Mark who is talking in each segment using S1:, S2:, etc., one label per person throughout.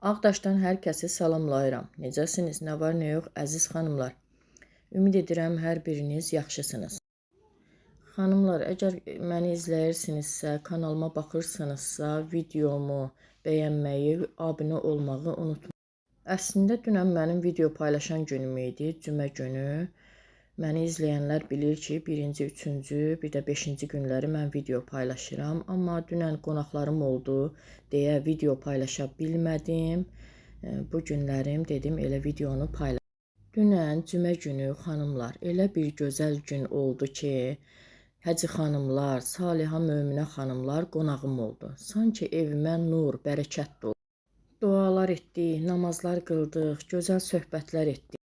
S1: Ağdaşdan hər kəsi salamlayıram. Necəsiniz? Nə var, nə yox, əziz xanımlar? Ümid edirəm hər biriniz yaxşısınız. Xanımlar, əgər məni izləyirsinizsə, kanalıma baxırsınızsa, videomu bəyənməyi, abunə olmağı unutmayın. Əslində dünən mənim video paylaşan günüm idi, cümə günü. Məni izləyənlər bilir ki, 1-ci, 3-cü, bir də 5-ci günləri mən video paylaşıram. Amma dünən qonaqlarım oldu deyə video paylaşa bilmədim. Bu günlərim dedim elə videonu paylaşım. Dünən cümə günü xanımlar, elə bir gözəl gün oldu ki, Həcə xanımlar, Salihə Möminə xanımlar qonağım oldu. Sanki evimə nur, bərəkət doldu. Dualar etdik, namazlar qıldıq, gözəl söhbətlər etdik.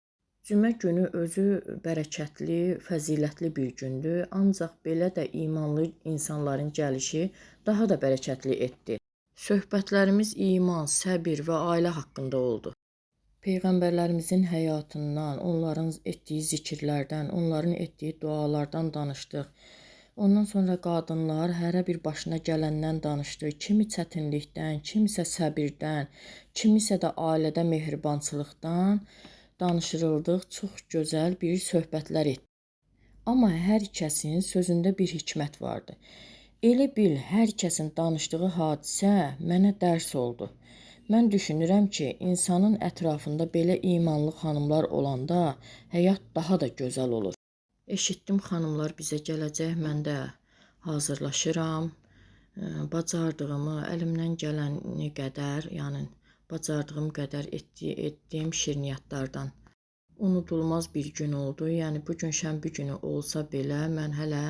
S1: Cümə günü özü bərəkətli, fəzilətli bir gündür, ancaq belə də imanlı insanların gəlişi daha da bərəkətli etdi. Söhbətlərimiz iman, səbir və ailə haqqında oldu. Peyğəmbərlərimizin həyatından, onların etdiyi zikirlərdən, onların etdiyi dualardan danışdıq. Ondan sonra qadınlar hərə bir başına gələndən danışdı. Kimi çətinlikdən, kimisə səbirdən, kimisə də ailədə mehribançılıqdan danışırıldıq. Çox gözəl bir söhbətlər etdik. Amma hər kəsin sözündə bir hikmət vardı. Elə bil hər kəsin danışdığı hadisə mənə dərs oldu. Mən düşünürəm ki, insanın ətrafında belə imanlı xanımlar olanda həyat daha da gözəl olur. Eşitdim xanımlar bizə gələcək, mən də hazırlaşıram. Bacardığımı, əlimdən gələni qədər, yəni bacardığım qədər etdiyim şirniyyatlardan. Unudulmaz bir gün oldu. Yəni bu gün şənbə günü olsa belə mən hələ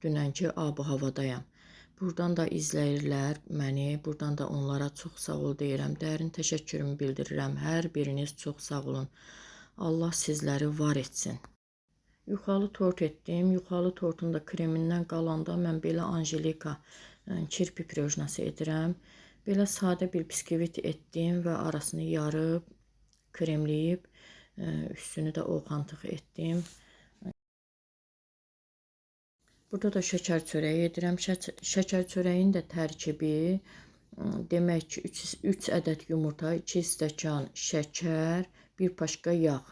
S1: dünənki ab-havadayam. Buradan da izləyirlər məni, buradan da onlara çox sağ ol deyirəm. Dərin təşəkkürümü bildirirəm. Hər biriniz çox sağ olun. Allah sizləri var etsin. Yuxalı tort etdim. Yuxalı tortun da kremindən qalanda mən belə Anjelika kirpi pirojnası edirəm. Belə sadə bir biskvit etdim və arasını yarıb, kremləyib, üstünü də oxantıq etdim. Burada da şəkər çörəyi edirəm. Şəkər çörəyin də tərkibi demək ki 3 ədəd yumurta, 2 stəkan şəkər, bir paşka yağ,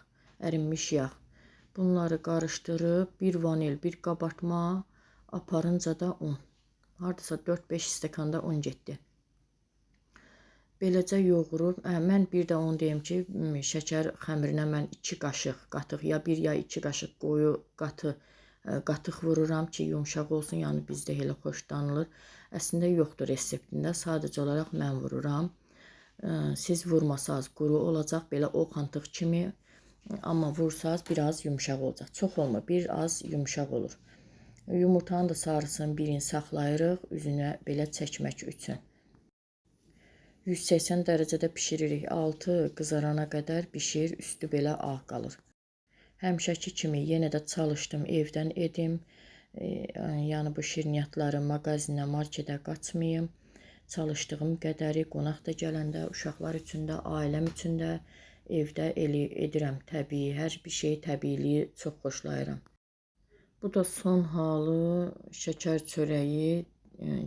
S1: ərinmiş yağ. Bunları qarışdırıb, bir vanil, bir qabartma, aparınca da un. Hardasa 4-5 stəkanda un getdi. Beləcə yoğurub, mən bir də onu deyim ki, şəkər xəmirinə mən 2 qaşıq qatıq, ya 1 ya 2 qaşıq qoyu qatıq vururam ki, yumşaq olsun, yəni bizdə elə xoşlanılır. Əslində yoxdur reseptində, sadəcə olaraq mən vururam. Siz vurmasanız quru olacaq, belə oxantıq kimi, amma vursanız biraz yumşaq olacaq. Çox olmur, bir az yumşaq olur. Yumurtanın da sarısını birini saxlayırıq, üzünə belə çəkmək üçün. 180 dərəcədə pişiririk, altı qızarana qədər bişir, üstü belə ağ qalır. Həmişəki kimi yenə də çalışdım, evdən edim. Yəni bu şirniyyatları mağazinə, marketə qaçmayım. Çalışdığım qədəri qonaq da gələndə, uşaqlar üçün də, ailəm üçün də evdə edirəm təbii. Hər bir şey təbiiliyi çox xoşlayıram. Bu da son halı şəkər çörəyi,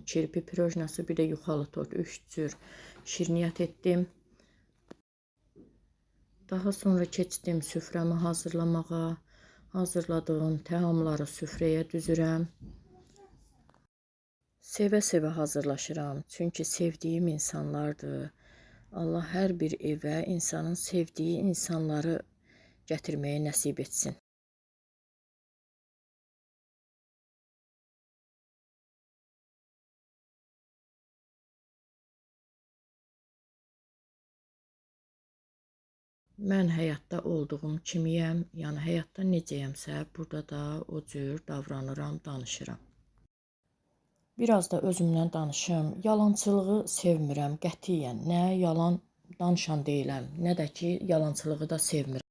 S1: kirpi pirojnası, bir də yuxalı tort. 3 cür şirniyyat etdim. Daha sonra keçdim süfrəmi hazırlamağa. Hazırladığım təamları süfrəyə düzürəm. Sevə-sevə hazırlaşıram. Çünki sevdiyim insanlardır. Allah hər bir evə insanın sevdiyi insanları gətirməyə nəsib etsin. Mən həyatda olduğum kimiyəm, yəni həyatda necəyəmsə, burada da o cür davranıram, danışıram. Biraz da özümdən danışım. Yalançılığı sevmirəm qətiyyən. Nə yalan danışan deyiləm, nə də ki yalançılığı da sevmirəm.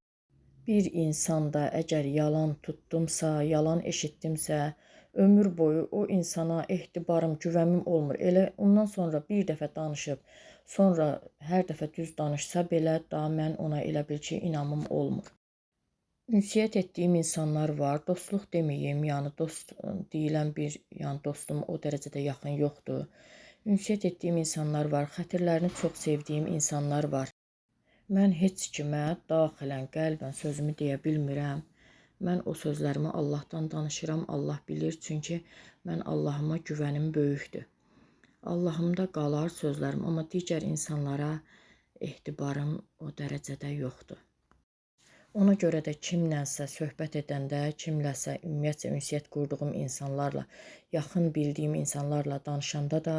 S1: Bir insanda əgər yalan tutdumsa, yalan eşitdimsə, ömür boyu o insana etibarım, güvənim olmur. Elə ondan sonra bir dəfə danışıb, sonra hər dəfə düz danışsa belə daha mən ona elə bil ki, inamım olmur. Ünsiyyət etdiyim insanlar var, dostluq deməyim, yəni dost deyilən bir, yəni dostum o dərəcədə yaxın yoxdur. Ünsiyyət etdiyim insanlar var, xətirlərini çox sevdiyim insanlar var. Mən heç kimə daxilən, qəlbən sözümü deyə bilmirəm. Mən o sözlərimi Allahdan danışıram, Allah bilir, çünki mən Allahıma güvənim böyükdür. Allahımda qalar sözlərim, amma digər insanlara etibarım o dərəcədə yoxdur. Ona görə də kimlənsə söhbət edəndə, kimləsə ümumiyyətcə ünsiyyət qurduğum insanlarla, yaxın bildiyim insanlarla danışanda da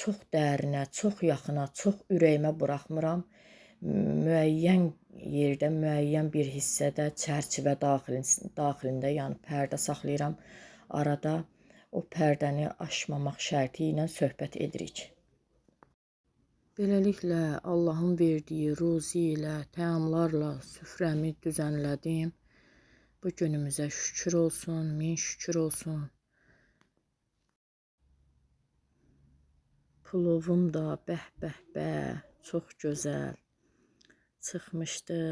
S1: çox dərinə, çox yaxına, çox ürəyimə buraxmıram. Müəyyən yerdə, müəyyən bir hissədə, çərçivə daxilində, yəni pərdə saxlayıram. Arada o pərdəni aşmamaq şərti ilə söhbət edirik. Beləliklə, Allahın verdiyi ruzi ilə, təamlarla süfrəmi düzənlədim. Bu günümüzə şükür olsun, min şükür olsun. Pulovum da bəh, çox gözəl çıxmışdı.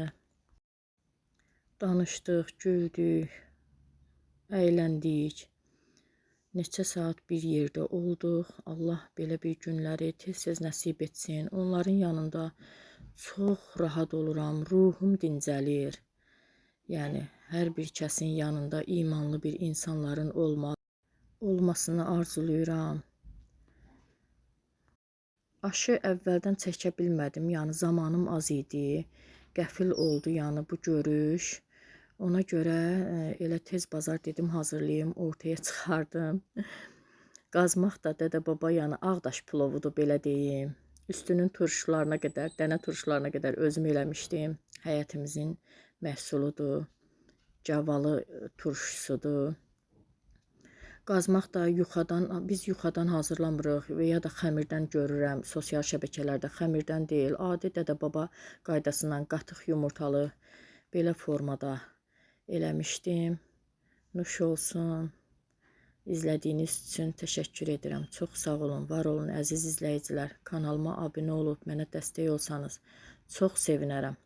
S1: Danışdıq, güldük, əyləndik. Neçə saat bir yerdə olduq. Allah belə bir günləri tez-tez nəsib etsin. Onların yanında çox rahat oluram, ruhum dincəlir. Yəni, hər bir kəsin yanında imanlı bir insanların olmasını arzulayıram. Aşı əvvəldən çəkə bilmədim, yəni zamanım az idi. Qəfil oldu, yəni bu görüş. Ona görə elə tez bazar dedim hazırlayım, ortaya çıxardım. Qazmaq da dədə-baba, yəni Ağdaş plovudur belə deyim. Üstünün turşularına qədər, dənə turşularına qədər özüm eləmişdim. Həyətimizin məhsuludur. Cavalı turşusudur. Qazmaq da biz yuxadan hazırlamırıq və ya da xəmirdən görürəm. Sosial şəbəkələrdə xəmirdən deyil, adi dədə-baba qaydasından qatıq yumurtalı belə formada eləmişdim. Nuş olsun. İzlədiyiniz üçün təşəkkür edirəm. Çox sağ olun, var olun əziz izləyicilər. Kanalıma abunə olub mənə dəstək olsanız çox sevinərəm.